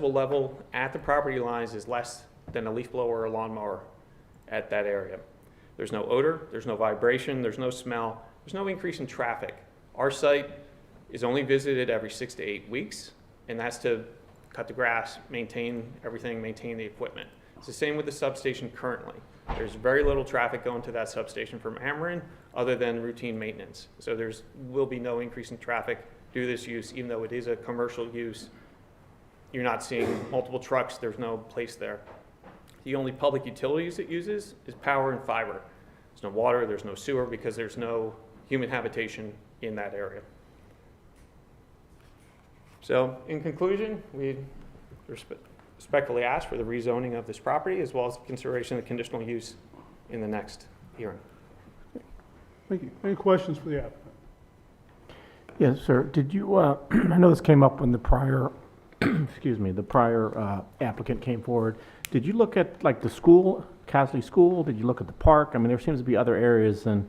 level at the property lines is less than a leaf blower or a lawnmower at that area. There's no odor, there's no vibration, there's no smell, there's no increase in traffic. Our site is only visited every 6 to 8 weeks, and that's to cut the grass, maintain everything, maintain the equipment. It's the same with the substation currently. There's very little traffic going to that substation from Ameren other than routine maintenance. So will be no increase in traffic due to this use, even though it is a commercial use. You're not seeing multiple trucks, there's no place there. The only public utilities it uses is power and fiber. There's no water, there's no sewer, because there's no human habitation in that area. So in conclusion, we respectfully ask for the rezoning of this property as well as consideration of conditional use in the next hearing. Thank you. Any questions for the applicant? Yes, sir. Did you, I know this came up when the prior, excuse me, the prior applicant came forward. Did you look at like the school, Casley School? Did you look at the park? I mean, there seems to be other areas than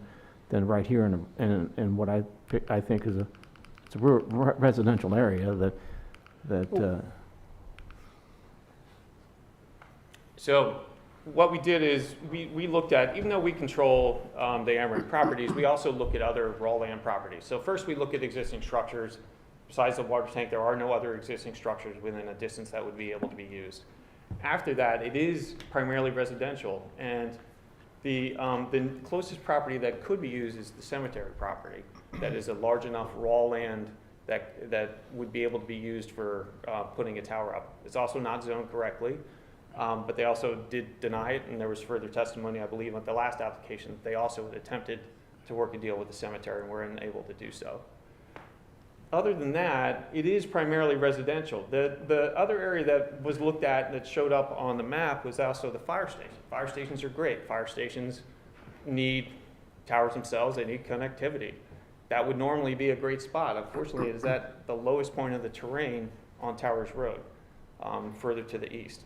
right here in what I think is it's a residential area that So what we did is we looked at, even though we control the Ameren properties, we also look at other raw land properties. So first we look at existing structures. Besides the water tank, there are no other existing structures within a distance that would be able to be used. After that, it is primarily residential, and the closest property that could be used is the cemetery property. That is a large enough raw land that would be able to be used for putting a tower up. It's also not zoned correctly. But they also did deny it, and there was further testimony, I believe, at the last application that they also had attempted to work a deal with the cemetery and were unable to do so. Other than that, it is primarily residential. The other area that was looked at that showed up on the map was also the fire station. Fire stations are great. Fire stations need towers themselves. They need connectivity. That would normally be a great spot. Unfortunately, it is at the lowest point of the terrain on Towers Road, further to the east.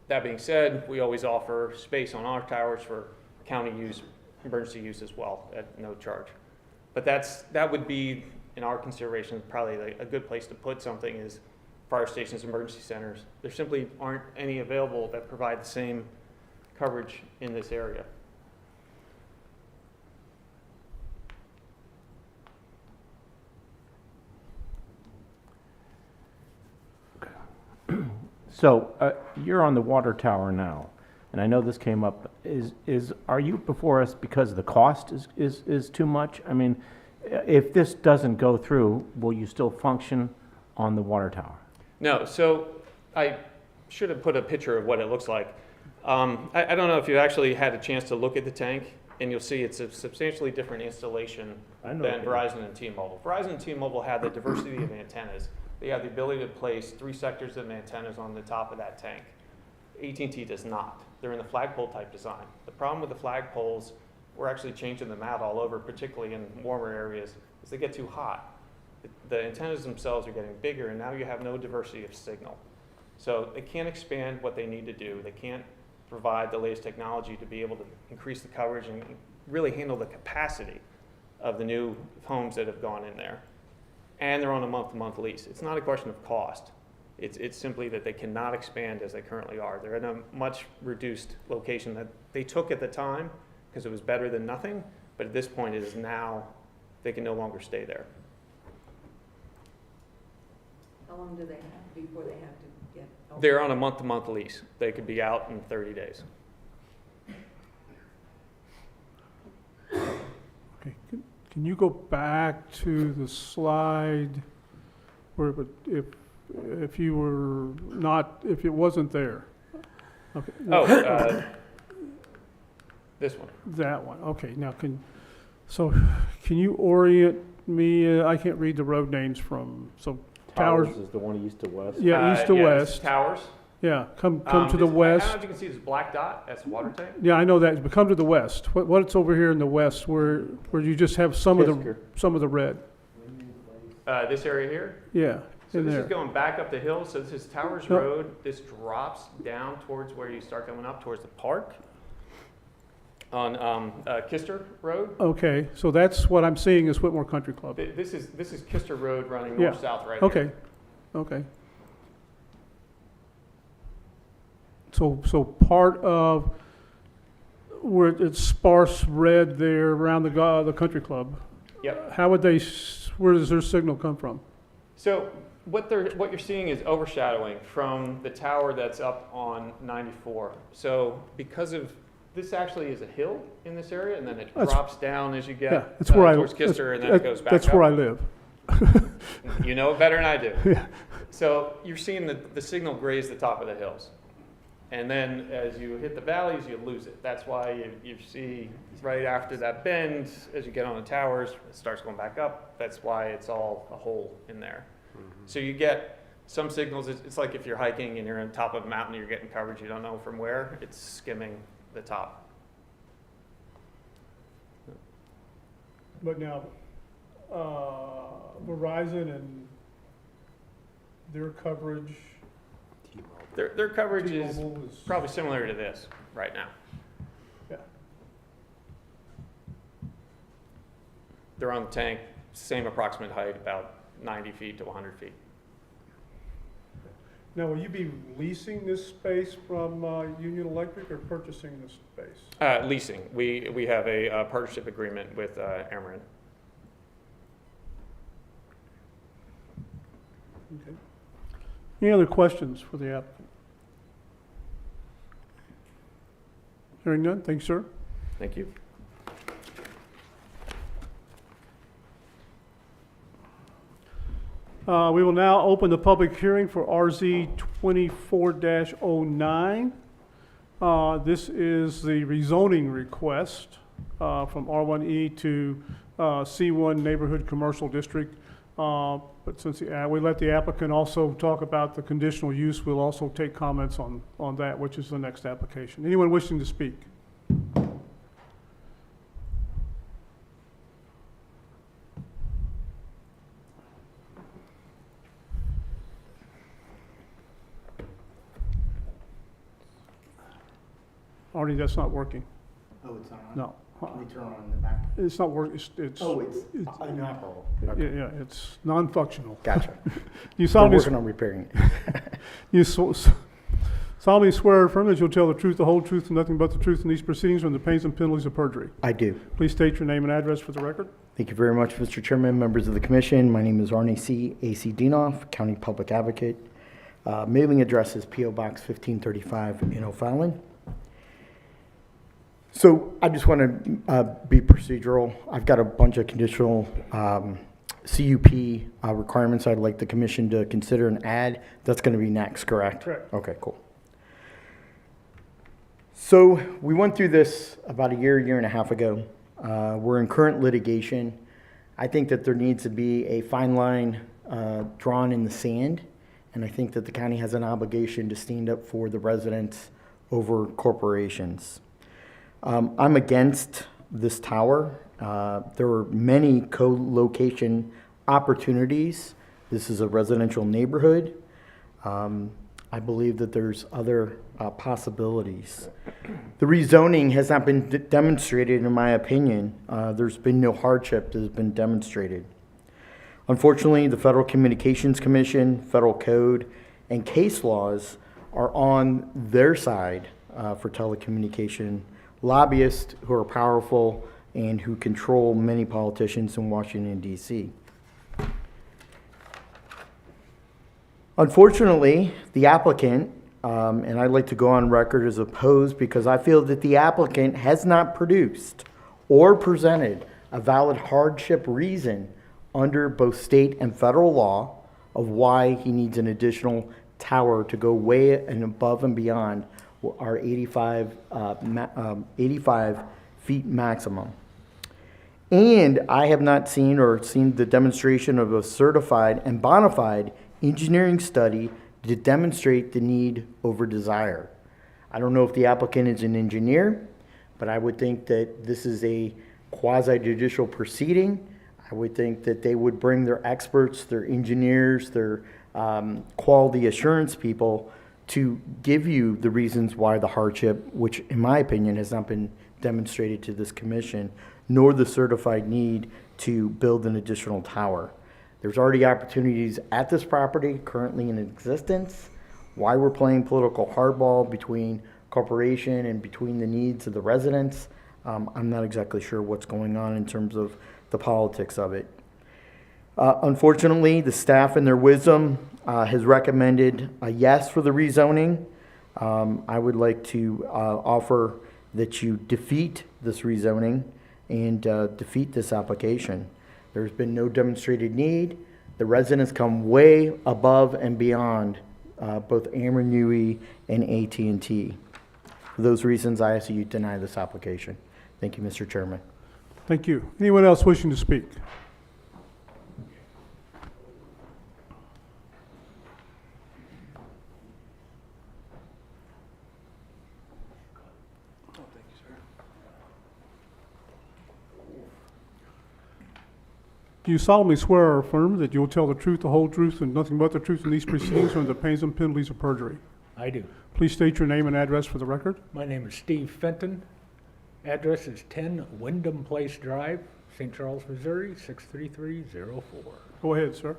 That being said, we always offer space on our towers for county use, emergency use as well, at no charge. But that would be, in our consideration, probably a good place to put something is fire stations, emergency centers. There simply aren't any available that provide the same coverage in this area. So you're on the water tower now, and I know this came up. Are you before us because the cost is too much? I mean, if this doesn't go through, will you still function on the water tower? No, so I should have put a picture of what it looks like. I don't know if you actually had a chance to look at the tank, and you'll see it's a substantially different installation than Verizon and T-Mobile. Verizon and T-Mobile had the diversity of antennas. They have the ability to place 3 sectors of antennas on the top of that tank. AT&T does not. They're in the flagpole type design. The problem with the flagpoles, we're actually changing them out all over, particularly in warmer areas, is they get too hot. The antennas themselves are getting bigger, and now you have no diversity of signal. So they can't expand what they need to do. They can't provide the latest technology to be able to increase the coverage and really handle the capacity of the new homes that have gone in there. And they're on a month-to-month lease. It's not a question of cost. It's simply that they cannot expand as they currently are. They're in a much reduced location that they took at the time because it was better than nothing, but at this point it is now, they can no longer stay there. How long do they have before they have to get? They're on a month-to-month lease. They could be out in 30 days. Okay. Can you go back to the slide where it would, if you were not, if it wasn't there? Okay. Oh, this one. That one. Okay. Now can you orient me? I can't read the road names from, so Towers is the one east to west. Yeah, east to west. Towers. Yeah, come to the I don't know west. if you can see this black dot. That's the water tank. Yeah, I know that, but come to the west. What's over here in the west where you just have some of the red? This area here. Yeah, So in this there. is going back up the hill. So this is Towers No. Road. This drops down towards where you start going up towards the park on Kister Road. Okay, so that's what I'm seeing is Whitmore Country Club. This is Kister Road running Yeah. north-south right Okay, here. okay. So part of where it's sparse red there around the country club, Yep. how would they, where does their signal come from? So what you're seeing is overshadowing from the tower that's up on 94. So because of, this actually is a hill in this area, and then it That's- drops down as you get Yeah, that's where towards Kister, and then it goes back That's up. where I live. You know it better than I do. Yeah. So you're seeing the signal graze the top of the hills. And then as you hit the valleys, you lose it. That's why you see right after that bend, as you get on the towers, it starts going back up. That's why it's all a hole in there. So you get some signals, it's like if you're hiking and you're on top of a mountain, you're getting coverage, you don't know from where, it's skimming the top. But now, Verizon and their coverage. Their coverage is T-Mobile is probably similar to this right now. Yeah. They're on the tank, same approximate height, about 90 feet to 100 feet. Now, will you be leasing this space from Union Electric or purchasing this space? Leasing, we have a partnership agreement with Ameren. Okay. Any other questions for the applicant? Hearing none, thanks, sir. Thank you. We will now open the public hearing for RZ 24-09. This is the rezoning request from R1E to C1 Neighborhood Commercial District. But since we let the applicant also talk about the conditional use, we'll also take comments on that, which is the next application. Anyone wishing to speak? Arnie, that's not working. Oh, it's not on? No. Can we turn on the back? It's not working. It's Oh, it's inoperable. yeah, yeah, it's non-functional. Gotcha. You We're solemnly, working on repairing it. you solemnly swear or affirm that you'll tell the truth, the whole truth, and nothing but the truth in these proceedings from the pains and penalties of perjury. I do. Please state your name and address for the record. Thank you very much, Mr. Chairman, members of the commission. My name is Arnie C. A.C. Dienoff, County Public Advocate. Mailing address is P.O. Box 1535 in O'Fallon. So I just want to be procedural. I've got a bunch of conditional CUP requirements I'd like the commission to consider and add. That's going to be next, correct? Correct. Okay, cool. So we went through this about a year and a half ago. We're in current litigation. I think that there needs to be a fine line drawn in the sand, and I think that the county has an obligation to stand up for the residents over corporations. I'm against this tower. There are many co-location opportunities. This is a residential neighborhood. I believe that there's other possibilities. The rezoning has not been demonstrated, in my opinion. There's been no hardship that has been demonstrated. Unfortunately, the Federal Communications Commission, federal code, and case laws are on their side for telecommunication lobbyists who are powerful and who control many politicians in Washington, D.C. Unfortunately, the applicant, and I'd like to go on record as opposed because I feel that the applicant has not produced or presented a valid hardship reason under both state and federal law of why he needs an additional tower to go way and above and beyond our 85 feet maximum. And I have not seen the demonstration of a certified and bona fide engineering study to demonstrate the need over desire. I don't know if the applicant is an engineer, but I would think that this is a quasi-judicial proceeding. I would think that they would bring their experts, their engineers, their quality assurance people to give you the reasons why the hardship, which in my opinion has not been demonstrated to this commission, nor the certified need to build an additional tower. There's already opportunities at this property currently in existence Why we're playing political hardball between corporation and between the needs of the residents, I'm not exactly sure what's going on in terms of the politics of it. Unfortunately, the staff in their wisdom has recommended a yes for the rezoning. I would like to offer that you defeat this rezoning and defeat this application. There's been no demonstrated need. The residents come way above and beyond both Ameren UE and AT&T. For those reasons, I ask that you deny this application. Thank you, Mr. Chairman. Thank you. Anyone else wishing to speak? Do you solemnly swear or affirm that you will tell the truth, the whole truth, and nothing but the truth in these proceedings or under the pains and penalties of perjury? I do. Please state your name and address for the record. My name is Steve Fenton. Address is 10 Wyndham Place Drive, St. Charles, Missouri, 63304. Go ahead, sir.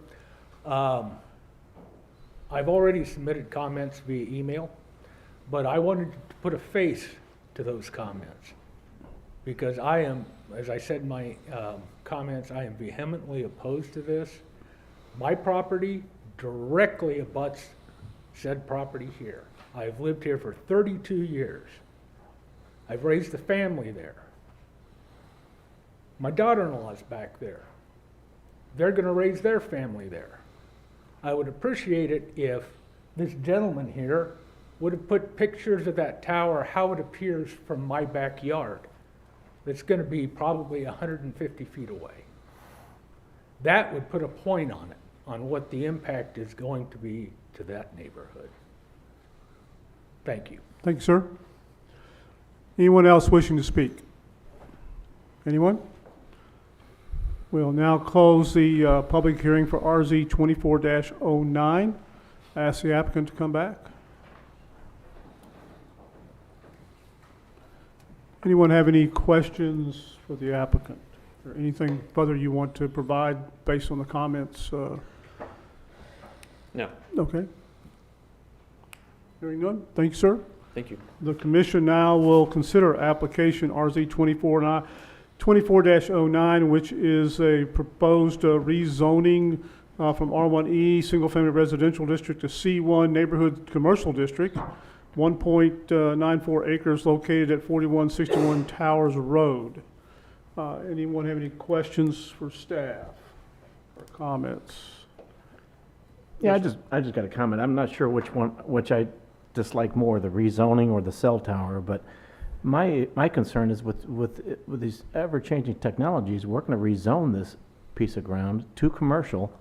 I've already submitted comments via email, but I wanted to put a face to those comments because I am, as I said in my comments, I am vehemently opposed to this. My property directly abuts said property here. I've lived here for 32 years. I've raised a family there. My daughter-in-law is back there. They're going to raise their family there. I would appreciate it if this gentleman here would have put pictures of that tower, how it appears from my backyard. That's going to be probably 150 feet away. That would put a point on it, on what the impact is going to be to that neighborhood. Thank you. Thank you, sir. Anyone else wishing to speak? Anyone? We'll now close the public hearing for RZ 24-09. Ask the applicant to come back. Anyone have any questions for the applicant? Or anything further you want to provide based on the comments? No, Okay. Hearing none. Thank you, sir. thank you. The commission now will consider application RZ 24-09, which is a proposed rezoning from R1E, single-family residential district, to C1 neighborhood commercial district, 1.94 acres located at 4161 Towers Road. Anyone have any questions for staff or comments? Yeah, I just got a comment. I'm not sure which I dislike more, the rezoning or the cell tower, but my concern is with these ever-changing technologies, we're going to rezone this piece of ground to commercial,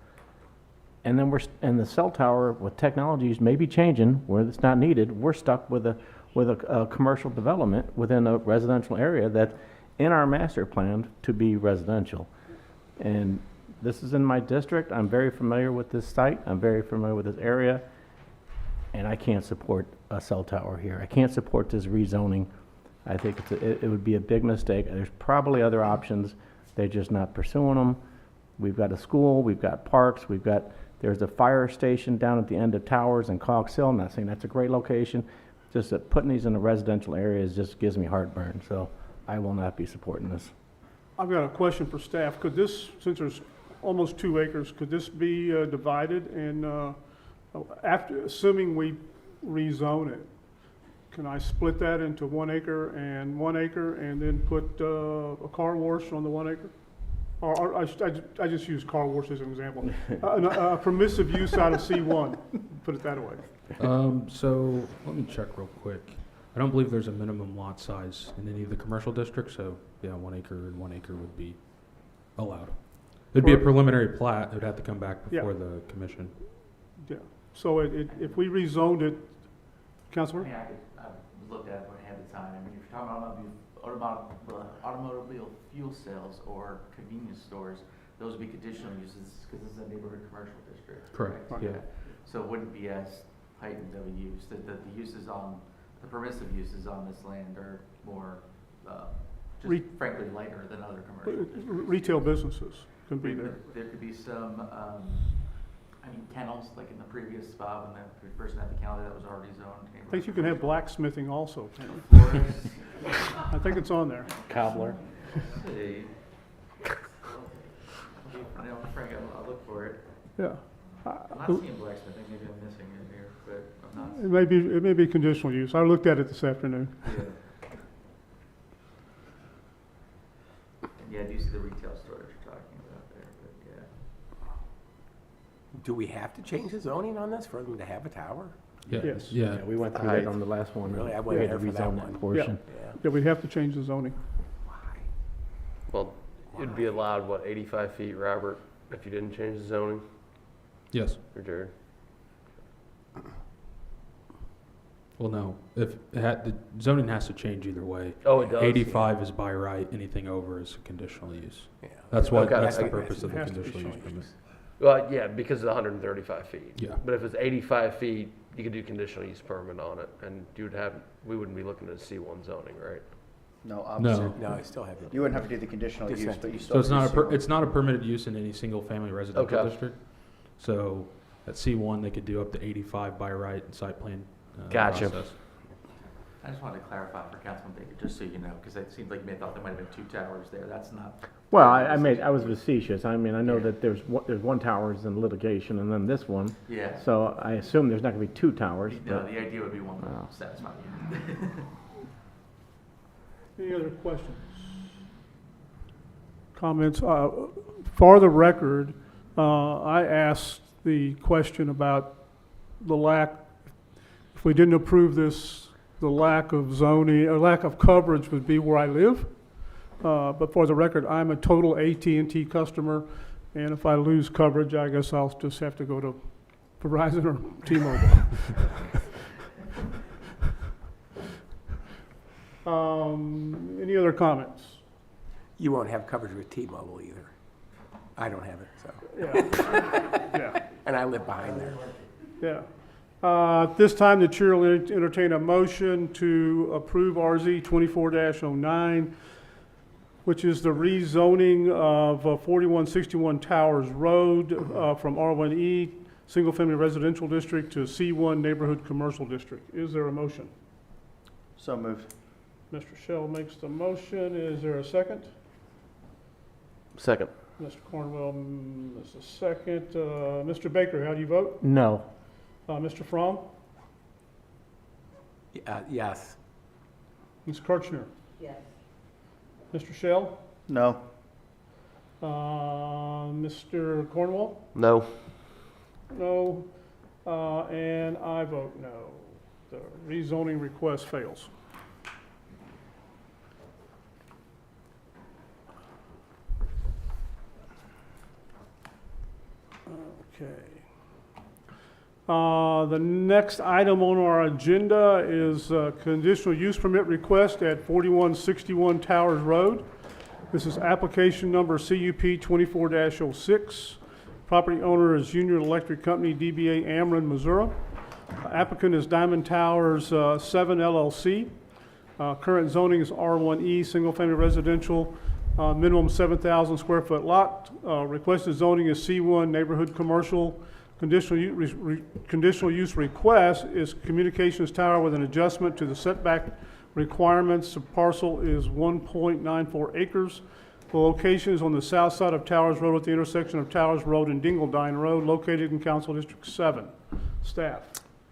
and then and the cell tower with technologies may be changing where it's not needed. We're stuck with a commercial development within a residential area that in our master plan to be residential. And this is in my district. I'm very familiar with this site. I'm very familiar with this area. And I can't support a cell tower here. I can't support this rezoning. I think it would be a big mistake. There's probably other options. They're just not pursuing them. We've got a school, we've got parks, there's a fire station down at the end of Towers and Cox Hill. I'm not saying that's a great location. Just that putting these in the residential areas just gives me heartburn. So I will not be supporting this. I've got a question for staff. Could this, since there's almost 2 acres, could this be divided and after, assuming we rezone it, can I split that into 1 acre and 1 acre and then put a car wash on the 1 acre? Or I just use car wash as an example. A permissive use out of C1, put it that way. So let me check real quick. I don't believe there's a minimum lot size in any of the commercial districts, so yeah, 1 acre and 1 acre would be allowed. It'd be a preliminary plat. It would have to come back before the commission. Yeah. So if we rezoned it, Councilor? I've looked at it ahead of time. I mean, if you're talking about automobile fuel sales or convenience stores, those would be conditional uses because this is a neighborhood commercial district. Correct, Right. yeah. So it wouldn't be as heightened of a use. The uses on, the permissive uses on this land are more, Re- just frankly lighter than other commercial districts. Retail businesses can be there. There could be some, I mean, kennels, like in the previous spot, when the person had the kennel that was already zoned. I think you can have blacksmithing also. can't you? Florist. I think it's on there. Cobbler. See. I know, Frank, I'll look for it. Yeah. I'm not seeing blacksmithing, maybe I'm missing it here, but I'm not. It may be conditional use. I looked at it this afternoon. Yeah. Yeah, I do see the retail store that you're talking about there, but yeah. Do we have to change the zoning on this for them to have a tower? Yeah, Yes. yeah. We went through that on the last one. Really? I We wasn't had to there for that rezone one. portion. Yeah. Yeah, we'd have to change the zoning. Why? Well, it'd be allowed, what, 85 feet, Robert, if you didn't change the zoning, Yes. or Jared? Well, no. If it had, the zoning has to change either way. Oh, it does? 85 is by right. Anything over is a conditional use. Yeah. That's why. Okay. That's the I- purpose of the Has to be conditional use shown. permit. Well, yeah, because of the 135 feet. Yeah. But if it's 85 feet, you could do conditional use permit on it, and you would have, we wouldn't be looking at C1 zoning, right? No, No. opposite. No, I still have it. You wouldn't have to do the conditional Just use, have but to- you So still. it's not it's not a permitted use in any single family residential Okay. district. So at C1 they could do up to 85 by right in site plan Gotcha. process. I just wanted to clarify for Councilman Baker, just so you know, because it seemed like you may have thought there might have been 2 towers there. That's not. Well, I was facetious. I mean, I know that there's one tower is in litigation and then this one. Yeah. So I assume there's not gonna be 2 towers, No, but the idea would be one Wow. would satisfy you. Any other questions? Comments? For the record, I asked the question about the lack, if we didn't approve this, the lack of zoning, or lack of coverage would be where I live. But for the record, I'm a total AT&T customer, and if I lose coverage, I guess I'll just have to go to Verizon or T-Mobile. Any other comments? You won't have coverage with T-Mobile either. I don't have it, so. Yeah. Yeah. And I live behind there. Yeah. At this time, the chair will entertain a motion to approve RZ 24-09, which is the rezoning of 4161 Towers Road from R1E, Single Family Residential District, to C1 Neighborhood Commercial District. Is there a motion? So moved. Mr. Shell makes the motion. Is there a second? Second. Mr. Cornwell is a second. Mr. Baker, how do you vote? no. Mr. Fromm? Yes. Ms. Kirchner? Yes. Mr. Shell? No. Mr. Cornwall? No. No. And I vote no. The rezoning request fails. Okay. The next item on our agenda is conditional use permit request at 4161 Towers Road. This is application number CUP 24-06. Property owner is Union Electric Company, DBA Ameren, Missouri. Applicant is Diamond Towers 7 LLC. Current zoning is R1E, single-family residential, minimum 7,000 square foot lot. Requested zoning is C1, neighborhood commercial. Conditional use request is communications tower with an adjustment to the setback requirements. The parcel is 1.94 acres. The location is on the south side of Towers Road at the intersection of Towers Road and Dingledine Road, located in Council District 7. Staff.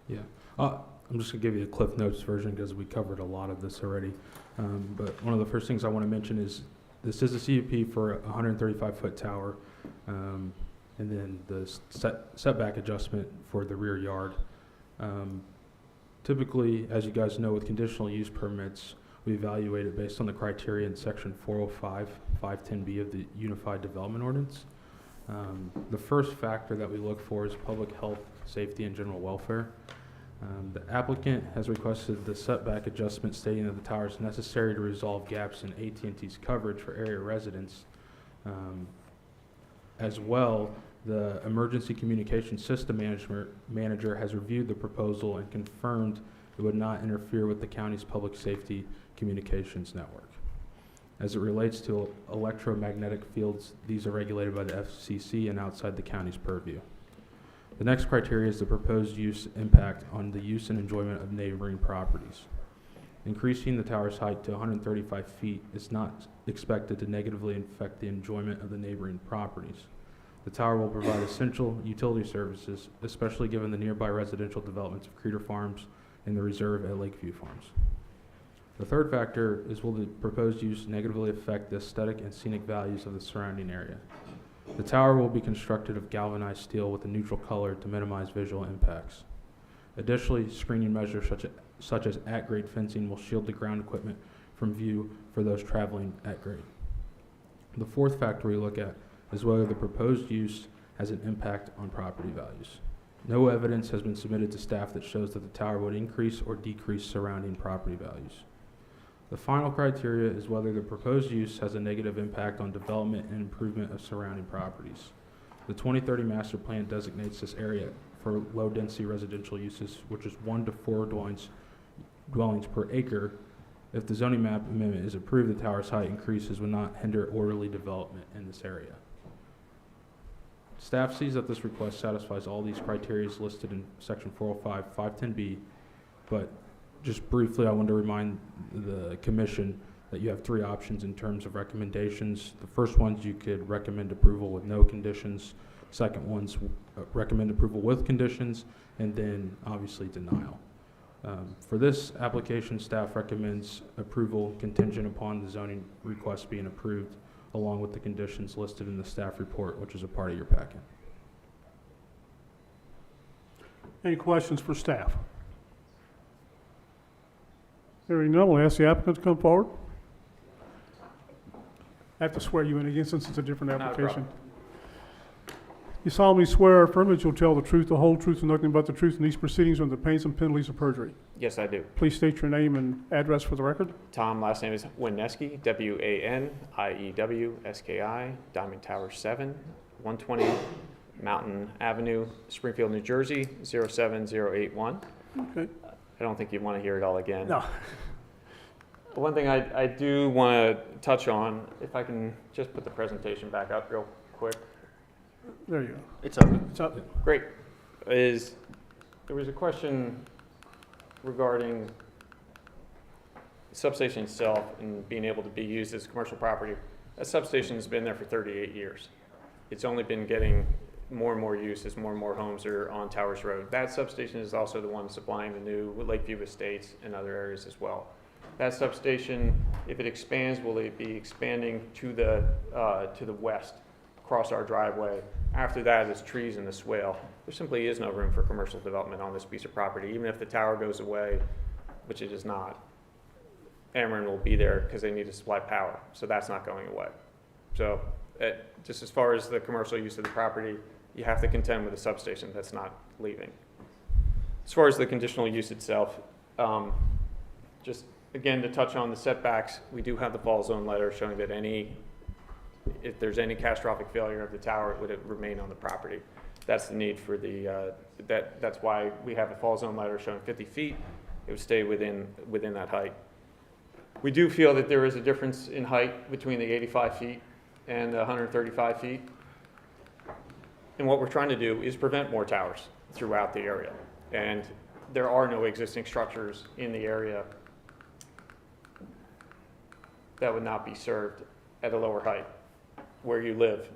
Yeah. I'm just gonna give you a Cliff Notes version because we covered a lot of this already. But one of the first things I want to mention is this is a CUP for a 135-foot tower. And then the setback adjustment for the rear yard. Typically, as you guys know, with conditional use permits, we evaluate it based on the criteria in section 405, 510B of the Unified Development Ordinance. The first factor that we look for is public health, safety, and general welfare. The applicant has requested the setback adjustment stating that the tower is necessary to resolve gaps in AT&T's coverage for area residents. As well, the Emergency Communication System Manager has reviewed the proposal and confirmed it would not interfere with the county's public safety communications network. As it relates to electromagnetic fields, these are regulated by the FCC and outside the county's purview. The next criteria is the proposed use impact on the use and enjoyment of neighboring properties. Increasing the tower's height to 135 feet is not expected to negatively affect the enjoyment of the neighboring properties. The tower will provide essential utility services, especially given the nearby residential developments of Creeder Farms and the reserve at Lakeview Farms. The third factor is, will the proposed use negatively affect the aesthetic and scenic values of the surrounding area? The tower will be constructed of galvanized steel with a neutral color to minimize visual impacts. Additionally, screening measures such as at-grade fencing will shield the ground equipment from view for those traveling at grade. The fourth factor we look at is whether the proposed use has an impact on property values. No evidence has been submitted to staff that shows that the tower would increase or decrease surrounding property values. The final criteria is whether the proposed use has a negative impact on development and improvement of surrounding properties. The 2030 master plan designates this area for low-density residential uses, which is 1 to 4 dwellings per acre. If the zoning map amendment is approved, the tower's height increases would not hinder orderly development in this area. Staff sees that this request satisfies all these criteria listed in section 405, 510B, but just briefly, I want to remind the commission that you have 3 options in terms of recommendations. The first ones, you could recommend approval with no conditions. Second one's recommend approval with conditions, and then obviously denial. For this application, staff recommends approval contingent upon the zoning request being approved, along with the conditions listed in the staff report, which is a part of your packet. Any questions for staff? Hearing none, we'll ask the applicant to come forward. I have to swear you in again since it's a different Not a application. You solemnly swear or affirm that you'll tell the truth, the whole truth, and nothing but the truth in these proceedings under the pains and penalties of perjury. Yes, I do. Please state your name and address for the record. Tom, last name is Winieski, W-A-N-I-E-W-S-K-I, Diamond Tower 7, 120 Mountain Avenue, Springfield, New Jersey, 07081. Okay. I don't think you'd want to hear it all again. No. One thing I do want to touch on, if I can just put the presentation back up real quick. There you go. It's up. It's up. Great. There was a question regarding the substation itself and being able to be used as commercial property. That substation has been there for 38 years. It's only been getting more and more use as more and more homes are on Towers Road. That substation is also the one supplying the new Lakeview Estates and other areas as well. That substation, if it expands, will it be expanding to the west, across our driveway? After that is trees and the swale. There simply is no room for commercial development on this piece of property. Even if the tower goes away, which it is not, Ameren will be there because they need to supply power, so that's not going away. So just as far as the commercial use of the property, you have to contend with a substation that's not leaving. As far as the conditional use itself, just again to touch on the setbacks, we do have the fall zone letter showing that if there's any catastrophic failure of the tower, it would remain on the property. That's the need for that's why we have a fall zone letter showing 50 feet. It would stay within that height. We do feel that there is a difference in height between the 85 feet and the 135 feet. And what we're trying to do is prevent more towers throughout the area. And there are no existing structures in the area that would not be served at a lower height. Where you live,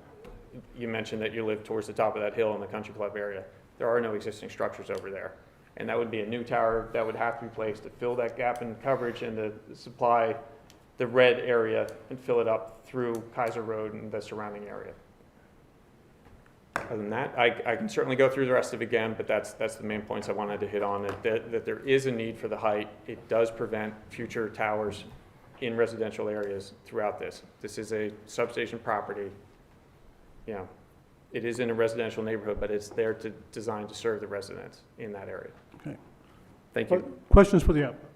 you mentioned that you live towards the top of that hill in the country club area. There are no existing structures over there. And that would be a new tower that would have to be placed to fill that gap in coverage and to supply the red area and fill it up through Kaiser Road and the surrounding area. Other than that, I can certainly go through the rest of it again, but that's the main points I wanted to hit on, that there is a need for the height. It does prevent future towers in residential areas throughout this. This is a substation property. You know, it is in a residential neighborhood, but it's there designed to serve the residents in that area. Okay. Thank you. Questions for the applicant?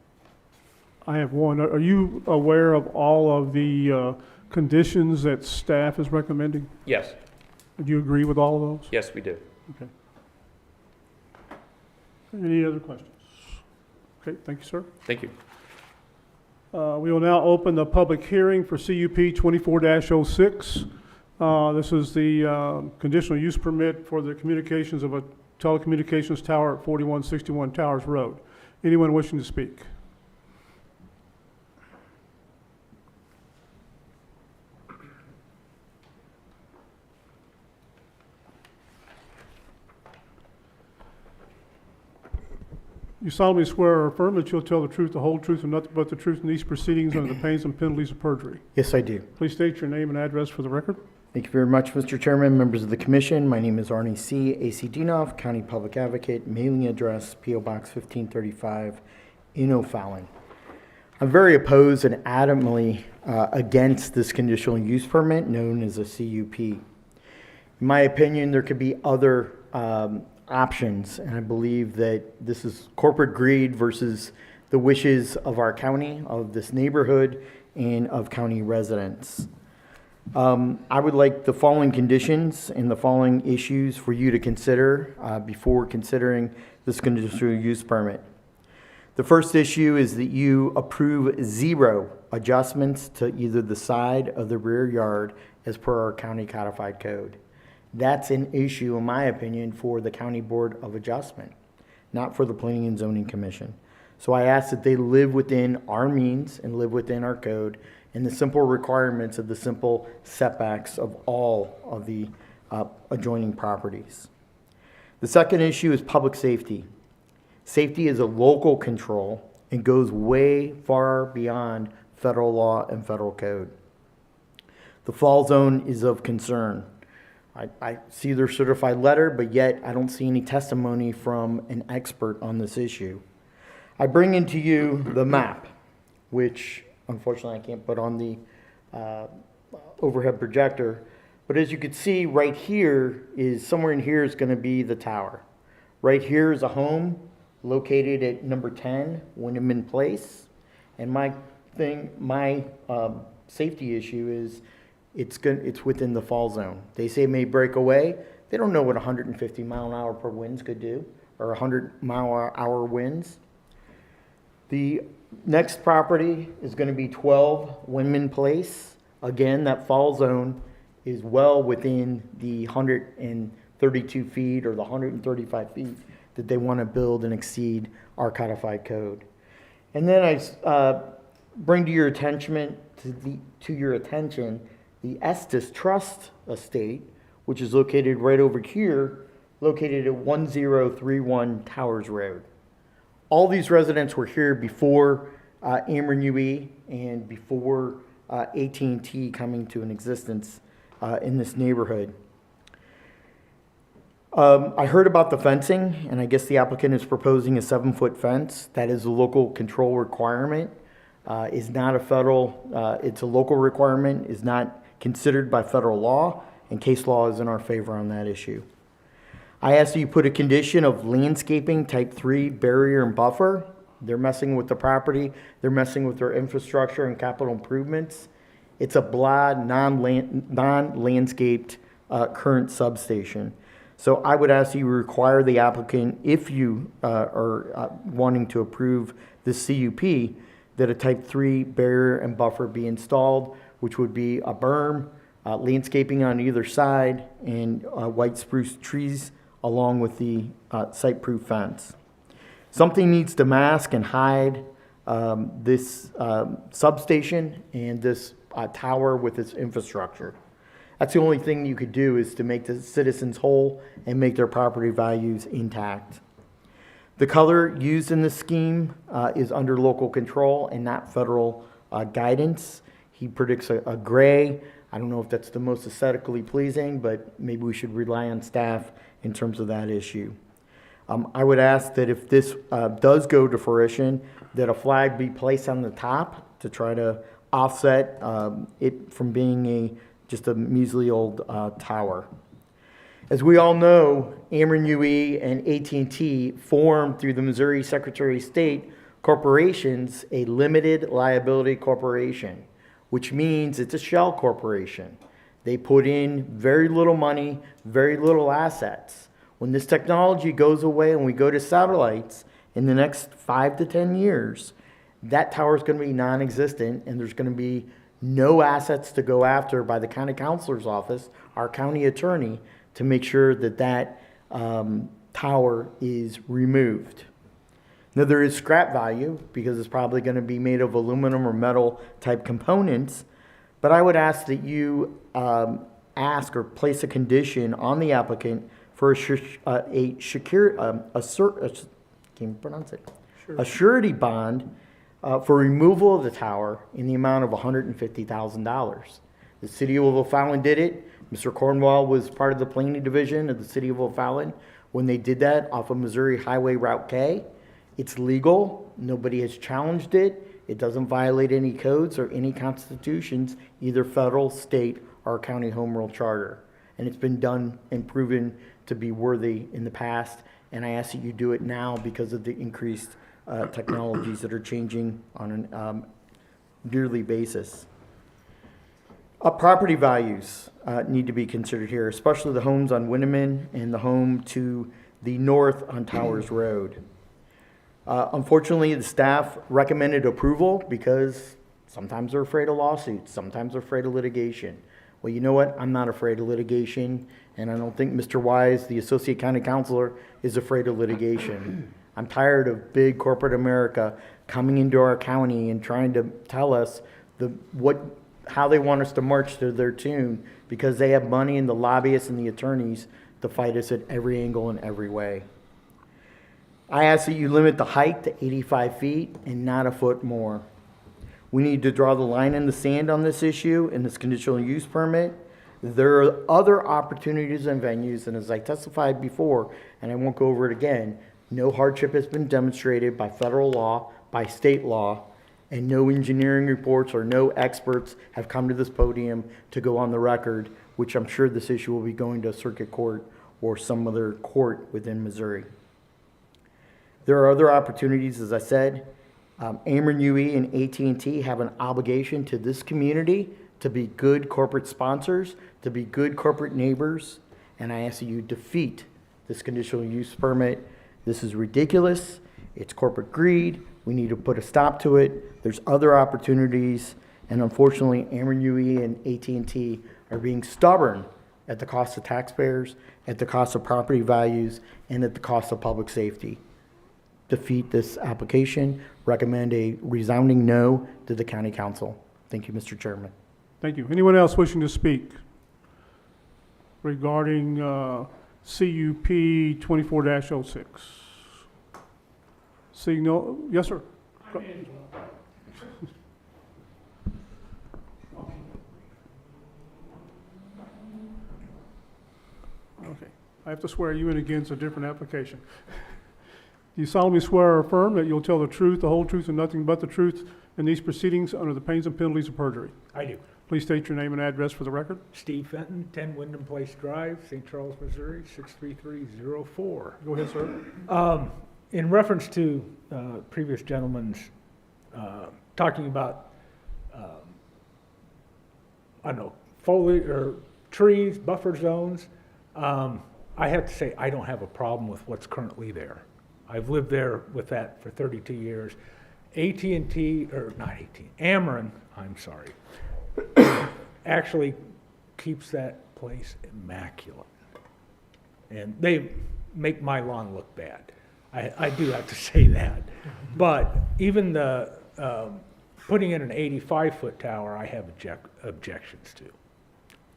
I have one. Are you aware of all of the conditions that staff is recommending? Yes, Do you agree with all of those? yes, we do. Okay. Any other questions? Okay, thank you, sir. Thank you. We will now open the public hearing for CUP 24-06. This is the conditional use permit for the communications of a telecommunications tower at 4161 Towers Road. Anyone wishing to speak? You solemnly swear or affirm that you'll tell the truth, the whole truth, and nothing but the truth in these proceedings under the pains and penalties of perjury. Yes, I do. Please state your name and address for the record. Thank you very much, Mr. Chairman, members of the commission. My name is Arnie C. A.C. Dinoff, County Public Advocate, mailing address, P.O. Box 1535, in O'Fallon. I'm very opposed and adamantly against this conditional use permit known as a CUP. In my opinion, there could be other options, and I believe that this is corporate greed versus the wishes of our county, of this neighborhood, and of county residents. I would like the following conditions and the following issues for you to consider before considering this conditional use permit. The first issue is that you approve 0 adjustments to either the side of the rear yard as per our county codified code. That's an issue, in my opinion, for the County Board of Adjustment, not for the Planning and Zoning Commission. So I ask that they live within our means and live within our code and the simple requirements of the simple setbacks of all of the adjoining properties. The second issue is public safety. Safety is a local control and goes way far beyond federal law and federal code. The fall zone is of concern. I see their certified letter, but yet I don't see any testimony from an expert on this issue. I bring into you the map, which unfortunately I can't put on the overhead projector. But as you can see, right here is, somewhere in here is going to be the tower. Right here is a home located at number 10, Winneman Place. And my safety issue is it's within the fall zone. They say it may break away. They don't know what 150 mile an hour per winds could do, or 100 mile per hour winds. The next property is going to be 12 Winman Place. Again, that fall zone is well within the 132 feet or the 135 feet that they want to build and exceed our codified code. And then I bring to your attention the Estes Trust Estate, which is located right over here, located at 1031 Towers Road. All these residents were here before Ameren UE and before AT&T coming to an existence in this neighborhood. I heard about the fencing, and I guess the applicant is proposing a 7-foot fence. That is a local control requirement. Is not a federal, it's a local requirement, is not considered by federal law, and case law is in our favor on that issue. I asked that you put a condition of landscaping type 3 barrier and buffer. They're messing with the property, they're messing with their infrastructure and capital improvements. It's a blah, non-landscaped current substation. So I would ask you require the applicant, if you are wanting to approve this CUP, that a type 3 barrier and buffer be installed, which would be a berm, landscaping on either side, and white spruce trees along with the site-proof fence. Something needs to mask and hide this substation and this tower with its infrastructure. That's the only thing you could do, is to make the citizens whole and make their property values intact. The color used in this scheme is under local control and not federal guidance. He predicts a gray. I don't know if that's the most aesthetically pleasing, but maybe we should rely on staff in terms of that issue. I would ask that if this does go to fruition, that a flag be placed on the top to try to offset it from being just a measly old tower. As we all know, Ameren UE and AT&T formed through the Missouri Secretary of State corporations a limited liability corporation, which means it's a shell corporation. They put in very little money, very little assets. When this technology goes away and we go to satellites in the next 5 to 10 years, that tower is going to be non-existent, and there's going to be no assets to go after by the county counselor's office, our county attorney, to make sure that tower is removed. Now, there is scrap value because it's probably going to be made of aluminum or metal type components, but I would ask that you ask or place a condition on the applicant for a surety bond for removal of the tower in the amount of $150,000. The city of O'Fallon did it. Mr. Cornwall was part of the planning division of the city of O'Fallon when they did that off of Missouri Highway Route K. It's legal. Nobody has challenged it. It doesn't violate any codes or any constitutions, either federal, state, or county home rule charter. And it's been done and proven to be worthy in the past. And I ask that you do it now because of the increased technologies that are changing on a yearly basis. Property values need to be considered here, especially the homes on Winneman and the home to the north on Towers Road. Unfortunately, the staff recommended approval because sometimes they're afraid of lawsuits, sometimes they're afraid of litigation. Well, you know what? I'm not afraid of litigation, and I don't think Mr. Wise, the Associate County Counselor, is afraid of litigation. I'm tired of big corporate America coming into our county and trying to tell us how they want us to march to their tune because they have money and the lobbyists and the attorneys to fight us at every angle and every way. I ask that you limit the height to 85 feet and not a foot more. We need to draw the line in the sand on this issue in this conditional use permit. There are other opportunities and venues, and as I testified before, and I won't go over it again, no hardship has been demonstrated by federal law, by state law, and no engineering reports or no experts have come to this podium to go on the record, which I'm sure this issue will be going to circuit court or some other court within Missouri. There are other opportunities, as I said. Ameren UE and AT&T have an obligation to this community to be good corporate sponsors, to be good corporate neighbors, and I ask that you defeat this conditional use permit. This is ridiculous. It's corporate greed. We need to put a stop to it. There's other opportunities, and unfortunately, Ameren UE and AT&T are being stubborn at the cost of taxpayers, at the cost of property values, and at the cost of public safety. Defeat this application. Recommend a resounding no to the county council. Thank you, Mr. Chairman. Thank you. Anyone else wishing to speak regarding CUP 24-06? Seeing no, yes, sir. Okay, I have to swear you in again. It's a different application. Do you solemnly swear or affirm that you'll tell the truth, the whole truth, and nothing but the truth in these proceedings under the pains and penalties of perjury? I do. Please state your name and address for the record. Steve Fenton, 10 Wyndham Place Drive, St. Charles, Missouri, 63304. Go ahead, sir. In reference to previous gentleman's talking about, I don't know, foliage or trees, buffer zones, I have to say I don't have a problem with what's currently there. I've lived there with that for 32 years. AT&T, or not AT&T, Ameren, I'm sorry, actually keeps that place immaculate. And they make my lawn look bad. I do have to say that. But even the putting in an 85-foot tower, I have objections to.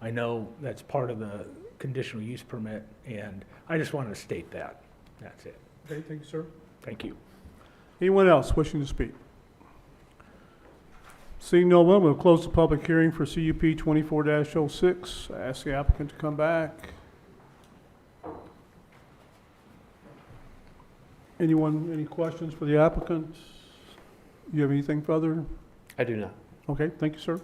I know that's part of the conditional use permit, and I just wanted to state that. That's it. Okay, thank you, sir. Thank you. Anyone else wishing to speak? Seeing no one, we'll close the public hearing for CUP 24-06. I ask the applicant to come back. Anyone, any questions for the applicant? You have anything further? I do not. Okay, thank you, sir.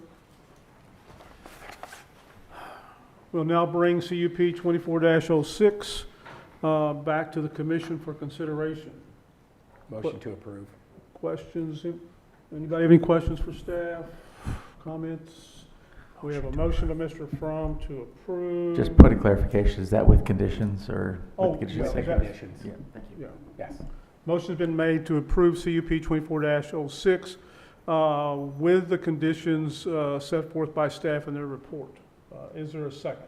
We'll now bring CUP 24-06 back to the commission for consideration. Motion to approve. Questions? Anybody have any questions for staff? Comments? We have a motion to Mr. Fromm to approve. Just put a clarification, is that with conditions or? Oh, with conditions? yeah, that- Conditions. Yeah, thank you. Yeah. Yes. Motion's been made to approve CUP 24-06 with the conditions set forth by staff in their report. Is there a second?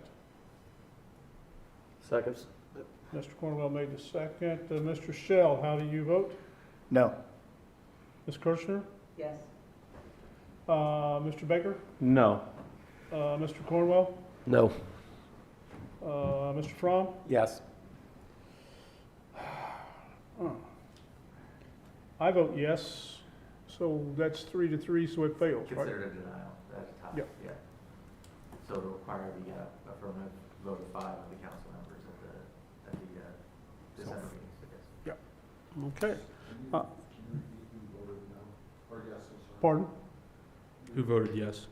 Seconds. Mr. Cornwell made the second. Mr. Shell, how do you vote? No. Ms. Kirchner? Yes. Mr. Baker? No. Mr. Cornwell? No. Mr. Fromm? Yes. I vote yes, so that's 3-3, so it fails, right? Considered a denial at the time, Yep. yeah. So it'll require the affirmative vote of 5 of the council members at the December meetings, I guess. Okay. Pardon? Who voted yes?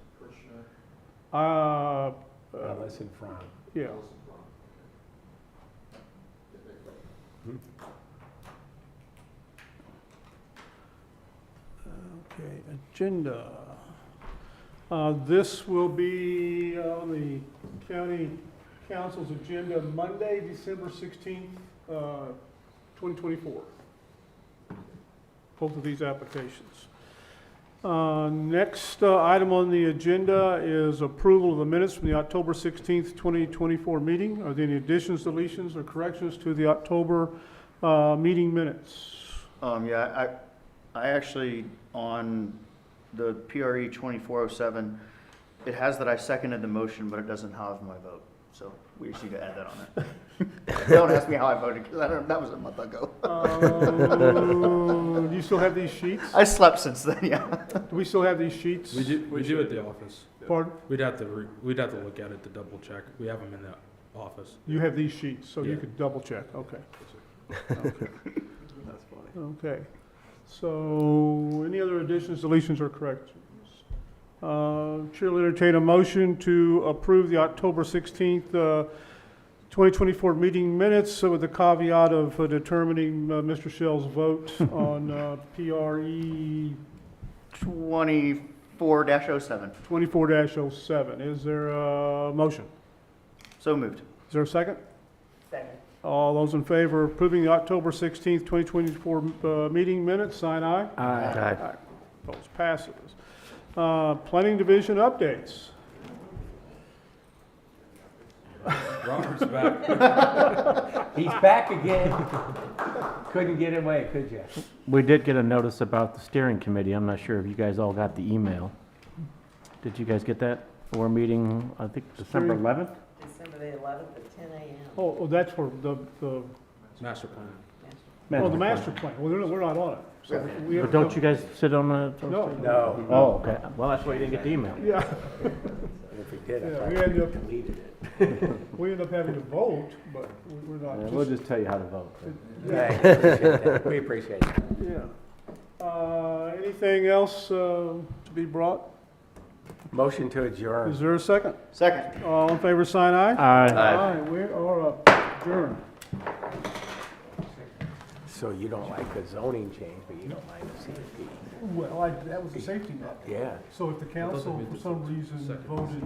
Listen, Fran. Yeah. Okay, agenda. This will be on the county council's agenda Monday, December 16th, 2024. Both of these applications. Next item on the agenda is approval of the minutes from the October 16th, 2024 meeting. Are there any additions, deletions, or corrections to the October meeting minutes? Yeah, I actually, on the PRE 2407, it has that I seconded the motion, but it doesn't have my vote. So we just need to add that on there. Don't ask me how I voted, because that was a month ago. Do you still have these sheets? I slept since then, yeah. Do we still have these sheets? We do at the office. Pardon? We'd have to look at it to double check. We have them in the office. You have these sheets, so you Yeah. could double check, okay. Okay. That's funny. Okay, so any other additions, deletions, or corrections? Chair will entertain a motion to approve the October 16th, 2024 meeting minutes with the caveat of determining Mr. Shell's vote on PRE 24-07. 24-07. Is there a motion? So moved. Is there a second? Second. All those in favor of approving the October 16th, 2024 meeting minutes, sign aye. Aye. Opposed, passes. Planning Division updates. Robert's back. He's back again. Couldn't get away, could you? We did get a notice about the steering committee. I'm not sure if you guys all got the email. Did you guys get that? We're meeting, I think, December 11th? December the 11th at 10 a.m. Oh, that's for the Master plan. the master plan. Well, we're not on it. So we But have don't you guys sit on the? No. No. Oh, okay. Well, that's why you didn't get the email. Yeah, If we did, I Yeah, probably we ended up- deleted it. we end up having to vote, but we're not. We'll just tell you how to vote. Thanks, appreciate that. We appreciate it. Yeah. Anything else to be brought? Motion to adjourn. Is there a second? Second. All in favor, sign aye. Aye. We are adjourned. So you don't like the zoning change, but you don't mind the CFP? Well, that was a safety net. Yeah. So if the council, for some reason, voted